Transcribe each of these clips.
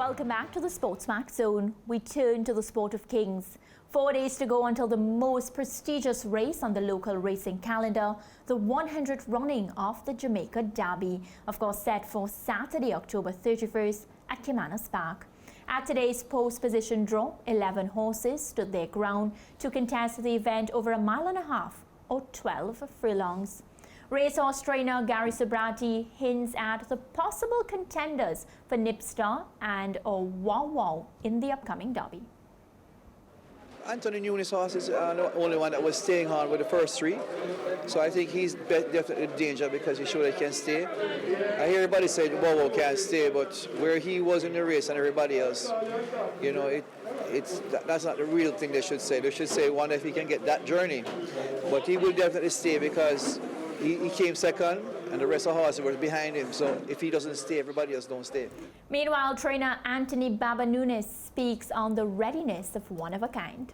Welcome back to the SportsMax Zone. We turn to the sport of kings. 4 days to go until the most prestigious race on the local racing calendar, the 100th running of the Jamaica Derby, of course set for Saturday, October 31st at Caymanas Park. At today's post-position draw, 11 horses stood their ground to contest the event over 1.5 miles or 12 furlongs. Racehorse trainer Gary Sobrati hints at the possible contenders for Nipstar and Wow Wow in the upcoming Derby. Anthony Nunes' horse is the only one that was staying on with the first three. So I think he's definitely in danger because he showed he can stay. I hear everybody say Wow Wow can't stay, but where he was in the race and everybody else, you know, that's not the real thing they should say. They should say one if he can get that journey. But he will definitely stay because he came second and the rest of the horses were behind him. So if he doesn't stay, everybody else don't stay. Meanwhile, trainer Anthony Baba Nunes speaks on the readiness of one of a kind.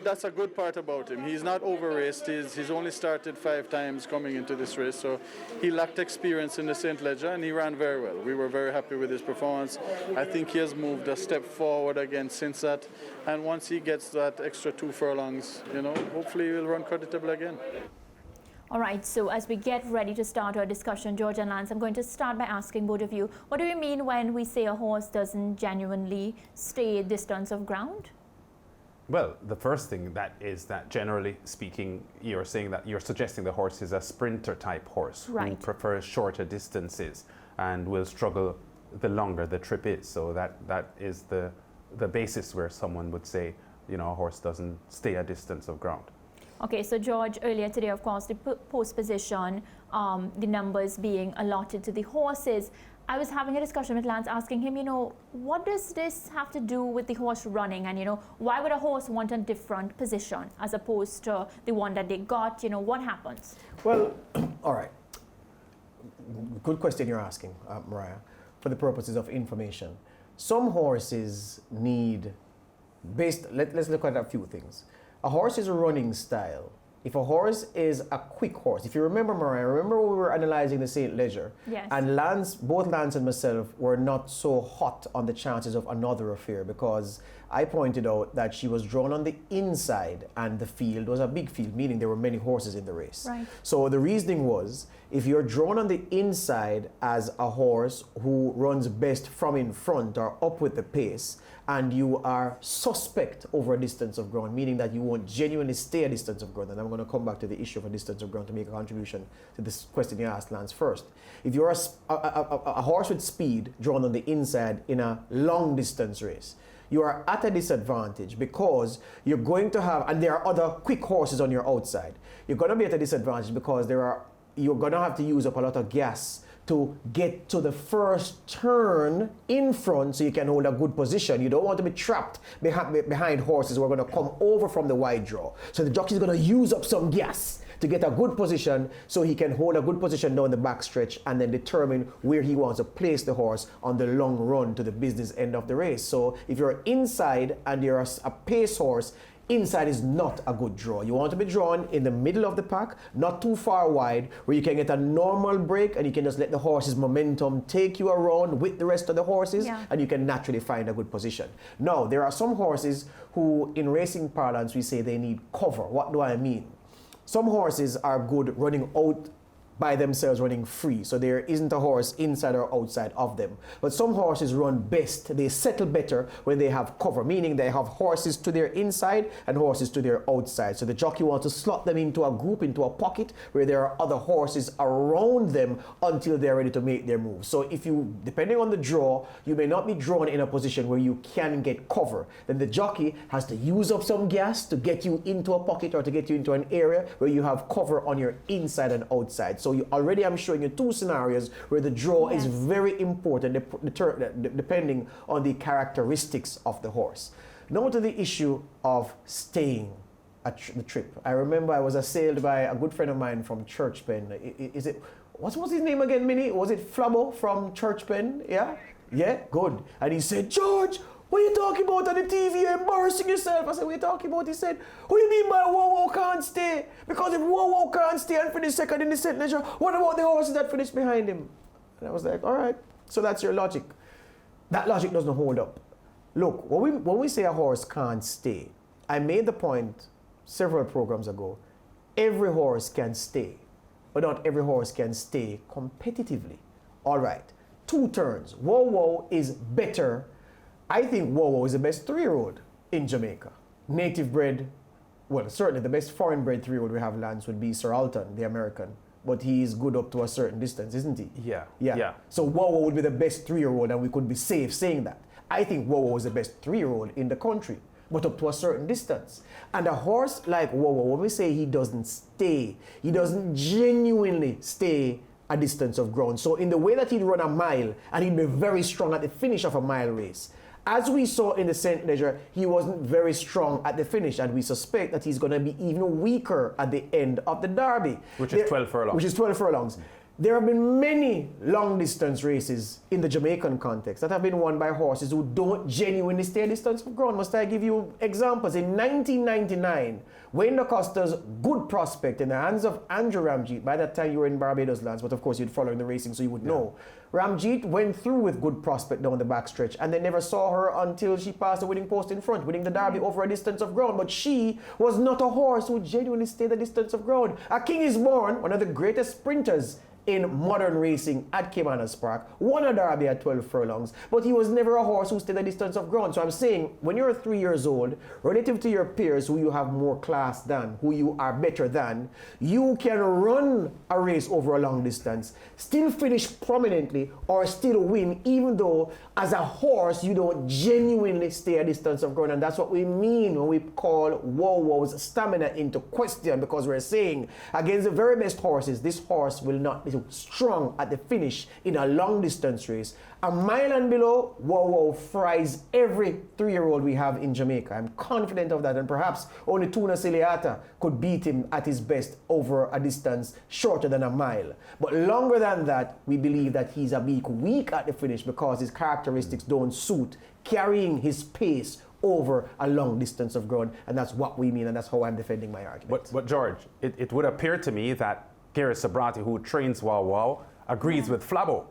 That's a good part about him. He's not over-raced. He's only started 5 times coming into this race, so he lacked experience in the St. Leger, and he ran very well. We were very happy with his performance. I think he has moved a step forward again since that, and once he gets that extra 2 furlongs, you know, hopefully he'll run creditable again. All right, so as we get ready to start our discussion, George and Lance, I'm going to start by asking both of you, what do you mean when we say a horse doesn't genuinely stay a distance of ground? Well, the first thing is that generally speaking, you're suggesting the horse is a sprinter type horse who prefers shorter distances and will struggle the longer the trip is. So that is the basis where someone would say, you know, a horse doesn't stay a distance of ground. Okay, so George, earlier today, of course, the post position, the numbers being allotted to the horses. I was having a discussion with Lance asking him, you know, what does this have to do with the horse running? And, you know, why would a horse want a different position as opposed to the one that they got? You know, what happens? Well, all right. Good question you're asking, Mariah, for the purposes of information. Some horses need, let's look at a few things. A horse is a running style. If a horse is a quick horse, if you remember, Mariah, remember we were analyzing the St. Leger, yes. And both Lance and myself were not so hot on the chances of another affair because I pointed out that she was drawn on the inside and the field was a big field, meaning there were many horses in the race. Right. So the reasoning was, if you're drawn on the inside as a horse who runs best from in front or up with the pace, and you are suspect over a distance of ground, meaning that you won't genuinely stay a distance of ground. And I'm going to come back to the issue of a distance of ground to make a contribution to this question you asked Lance first. If you're a horse with speed drawn on the inside in a long distance race, you are at a disadvantage because you're going to have, and there are other quick horses on your outside, you're going to be at a disadvantage because you're going to have to use up a lot of gas to get to the first turn in front so you can hold a good position. You don't want to be trapped behind horses who are going to come over from the wide draw. So the jockey is going to use up some gas to get a good position so he can hold a good position down the backstretch and then determine where he wants to place the horse on the long run to the business end of the race. So if you're inside and you're a pace horse, inside is not a good draw. You want to be drawn in the middle of the pack, not too far wide, where you can get a normal break and you can just let the horse's momentum take you around with the rest of the horses, and you can naturally find a good position. Now, there are some horses who, in racing parlance, we say they need cover. What do I mean? Some horses are good running out by themselves, running free, so there isn't a horse inside or outside of them. But some horses run best, they settle better when they have cover, meaning they have horses to their inside and horses to their outside. So the jockey wants to slot them into a group, into a pocket where there are other horses around them until they're ready to make their move. So if you, depending on the draw, you may not be drawn in a position where you can get cover. Then the jockey has to use up some gas to get you into a pocket or to get you into an area where you have cover on your inside and outside. So I'm showing you 2 scenarios where the draw is very important depending on the characteristics of the horse. Now to the issue of staying at the trip. I remember I was assailed by a good friend of mine from Church Pen. What was his name again, Minnie? Was it Flabo from Church Pen? Yeah? Yeah? Good. And he said, George, what are you talking about on the TV? You're embarrassing yourself. I said, what are you talking about? He said, what do you mean by Wow Wow can't stay? Because if Wow Wow can't stay and finish second in the St. Leger, what about the horses that finished behind him? And I was like, all right, So that's your logic. That logic doesn't hold up. Look, when we say a horse can't stay, I made the point several programs ago, every horse can stay, but not every horse can stay competitively. All right, 2 turns. Wow Wow is better. I think Wow Wow is the best 3-year-old in Jamaica. Native bred, well, certainly the best foreign bred 3-year-old we have, Lance, would be Sir Alton, the American. But he's good up to a certain distance, isn't he? Yeah. So Wow Wow would be the best 3-year-old, and we could be safe saying that. I think Wow Wow is the best 3-year-old in the country, but up to a certain distance. And a horse like Wow Wow, when we say he doesn't stay, he doesn't genuinely stay a distance of ground. So in the way that he'd run a mile, and he'd be very strong at the finish of a mile race, as we saw in the St. Leger, he wasn't very strong at the finish, and we suspect that he's going to be even weaker at the end of the Derby. Which is 12 furlongs. Which is 12 furlongs. There have been many long-distance races in the Jamaican context that have been won by horses who don't genuinely stay a distance of ground. Must I give you examples? In 1999, Wayne Acosta's Good Prospect in the hands of Andrew Ramjeet. By that time, you were in Barbados, Lance, but of course, you'd following the racing, so you would know. Ramjeet went through with Good Prospect down the backstretch, and they never saw her until she passed the winning post in front, winning the Derby over a distance of ground. But she was not a horse who genuinely stayed a distance of ground. A King is Born, one of the greatest sprinters in modern racing at Caymanas Park, won a Derby at 12 furlongs, but he was never a horse who stayed a distance of ground. So I'm saying, when you're 3 years old, relative to your peers who you have more class than, who you are better than, you can run a race over a long distance, still finish prominently, or still win, even though as a horse, you don't genuinely stay a distance of ground. And that's what we mean when we call Wow Wow's stamina into question, because we're saying, against the very best horses, this horse will not be strong at the finish in a long distance race. A mile and below, Wow Wow fries every 3-year-old we have in Jamaica. I'm confident of that, and perhaps only Tuna Ciliata could beat him at his best over a distance shorter than a mile. But longer than that, we believe that he's a bit weak at the finish because his characteristics don't suit carrying his pace over a long distance of ground, and that's what we mean, and that's how I'm defending my argument. But George, it would appear to me that Gary Sabrati, who trains Wow Wow, agrees with Flabo.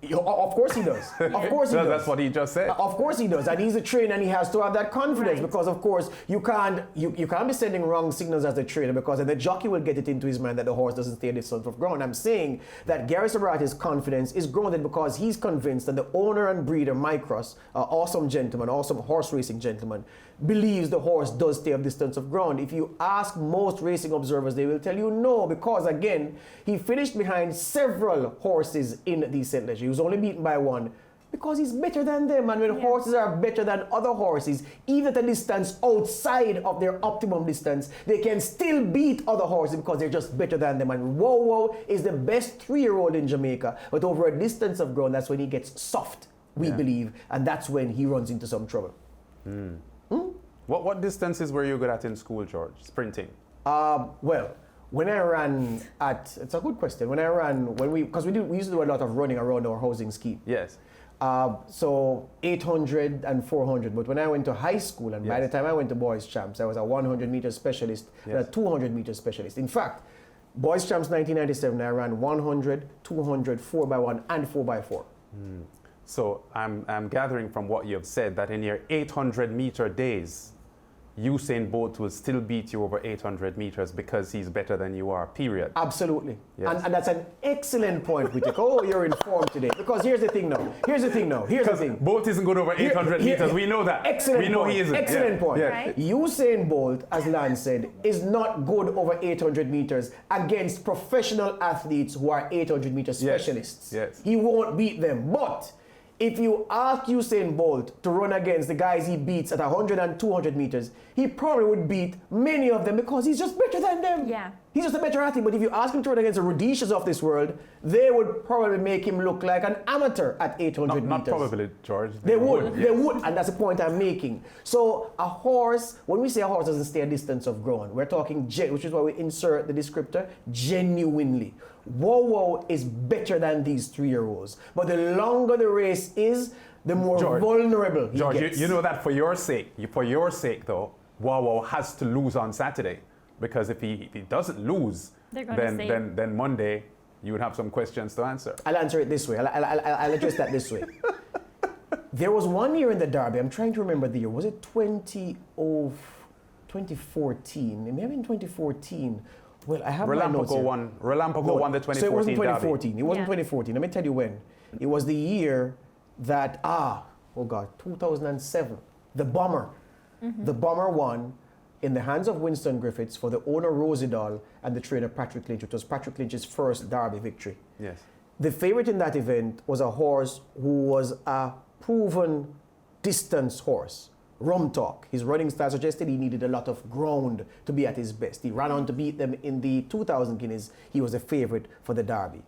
Of course he does. Of course he does. That's what he just said. Of course he does. And he's a trainer, and he has to have that confidence, because of course you can't be sending wrong signals as a trainer, because the jockey will get it into his mind that the horse doesn't stay a distance of ground. I'm saying that Gary Sabrati's confidence is grounded because he's convinced that the owner and breeder, Micros, awesome gentleman, awesome horse racing gentleman, believes the horse does stay a distance of ground. If you ask most racing observers, they will tell you no, because again, he finished behind several horses in the St. Leger. He was only beaten by one because he's better than them. And when horses are better than other horses, even at a distance outside of their optimum distance, they can still beat other horses because they're just better than them. And Wow Wow is the best 3-year-old in Jamaica, but over a distance of ground, that's when he gets soft, we believe, and that's when he runs into some trouble. What distances were you good at in school, George? Sprinting? Well, when I ran it's a good question. Because we used to do a lot of running around our housing scheme. Yes. So 800 and 400. But when I went to high school, and by the time I went to Boys Champs, I was a 100-meter specialist and a 200-meter specialist. In fact, Boys Champs 1997, I ran 100, 200, 4x1, and 4x4. So I'm gathering from what you've said that in your 800-meter days, Usain Bolt will still beat you over 800 meters because he's better than you are, period. Absolutely. Yes. And that's an excellent point, Whittaker. Oh, you're informed today. Because here's the thing now. Bolt isn't good over 800 meters. We know that. Excellent we know point. he isn't. Excellent point. Yeah. Right. Usain Bolt, as Lance said, is not good over 800 meters against professional athletes who are 800-meter specialists. Yes. He won't beat them. But if you ask Usain Bolt to run against the guys he beats at 100 and 200 meters, he probably would beat many of them because he's just better than them. Yeah. He's just a better athlete. But if you ask him to run against the Rhodesias of this world, they would probably make him look like an amateur at 800 meters. Not probably, George. They would. And that's the point I'm making. So a horse, when we say a horse doesn't stay a distance of ground, we're talking, which is why we insert the descriptor, genuinely. Wow Wow is better than these 3-year-olds. But the longer the race is, the more vulnerable he gets. You know that for your sake though, Wow Wow has to lose on Saturday. Because if he doesn't lose, then Monday you would have some questions to answer. I'll answer it this way. I'll address that this way. There was one year in the Derby, I'm trying to remember the year, was it 2014? It may have been 2014. Well, I have my notes here. Relampoco won the 2014 So it wasn't 2014. Derby. It wasn't Yeah. 2014. Let me tell you when. It was the year that, 2007. The Bomber. The Bomber won in the hands of Winston Griffiths for the owner Rosedal and the trainer Patrick Lynch, which was Patrick Lynch's first Derby victory. Yes. The favorite in that event was a horse who was a proven distance horse. Rum Talk. His running style suggested he needed a lot of ground to be at his best. He ran on to beat them in the 2000 Guineas. He was a favorite for the Derby.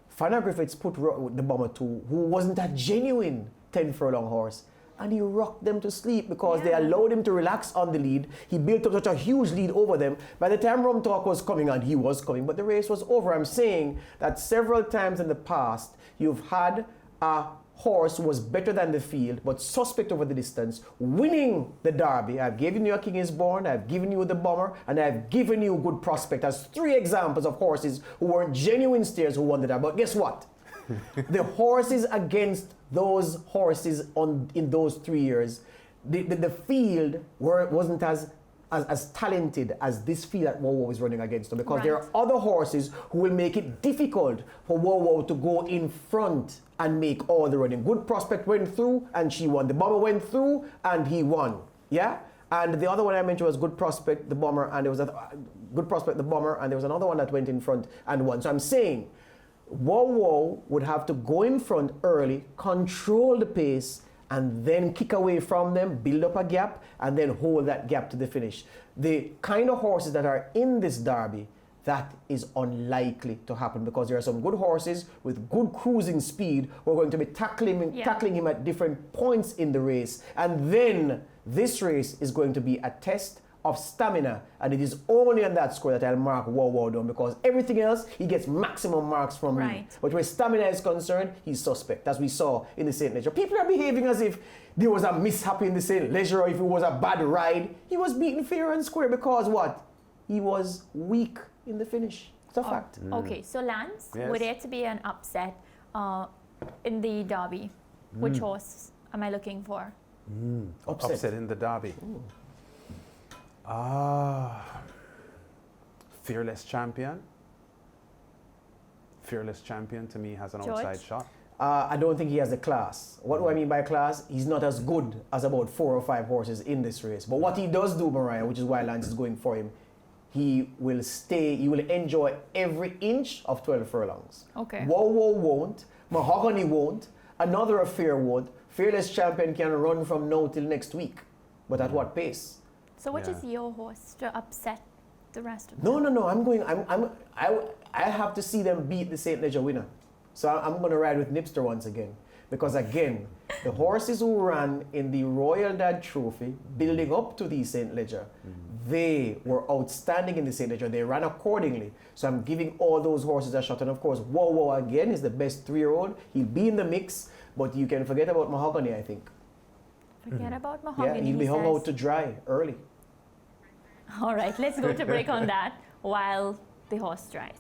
Final Griffiths put the Bomber to, who wasn't a genuine 10 furlong horse, and he rocked them to sleep because they allowed him to relax on the lead. He built up such a huge lead over them. By the time Rum Talk was coming, and he was coming, but the race was over. I'm saying that several times in the past, you've had a horse who was better than the field, but suspect over the distance, winning the Derby. I've given you A King is Born, I've given you the Bomber, and I've given you Good Prospect as 3 examples of horses who weren't genuine steers who won the Derby. But guess what? The horses against those horses in those 3 years, the field wasn't as talented as this field that Wow is running against them, because there are other horses who will make it difficult for Wow to go in front and make all the running. Good Prospect went through and she won. The Bomber went through and he won. Yeah? And the other one I mentioned was Good Prospect, the Bomber, and there was Good Prospect, the Bomber, and there was another one that went in front and won. So I'm saying Wow would have to go in front early, control the pace, and then kick away from them, build up a gap, and then hold that gap to the finish. The kind of horses that are in this Derby, that is unlikely to happen, because there are some good horses with good cruising speed who are going to be tackling him at different points in the race. And then this race is going to be a test of stamina, and it is only on that score that I'll mark Wow down, because everything else he gets maximum marks from me. But where stamina is concerned, he's suspect, as we saw in the St. Leger. People are behaving as if there was a mishap in the St. Leger, or if it was a bad ride. He was beaten fair and square because what? He was weak in the finish. It's a fact. Okay, so Lance, Yes. were there to be an upset in the Derby, which horse am I looking for? Upset in the Derby. Fearless Champion. Fearless Champion to me has an George? outside shot. I don't think he has the class. What do I mean by class? He's not as good as about 4 or 5 horses in this race. But what he does do, Mariah, which is why Lance is going for him, he will enjoy every inch of 12 furlongs. Okay. Wow won't, Mahogany won't, Another Affair won't. Fearless Champion can run from now till next week. But at what pace? So which is your horse to upset the rest of No, them? I have to see them beat the St. Leger winner. So I'm going to ride with Nipster once again. Because again, the horses who ran in the Royal Dad Trophy, building up to the St. Leger, they were outstanding in the St. Leger. They ran accordingly. So I'm giving all those horses a shot. And of course, Wow again is the best 3-year-old. He'll be in the mix, but you can forget about Mahogany, I think. Forget about Mahogany, Yeah, he'll be hung out to dry early. All right, let's go to break on that while the horse dries.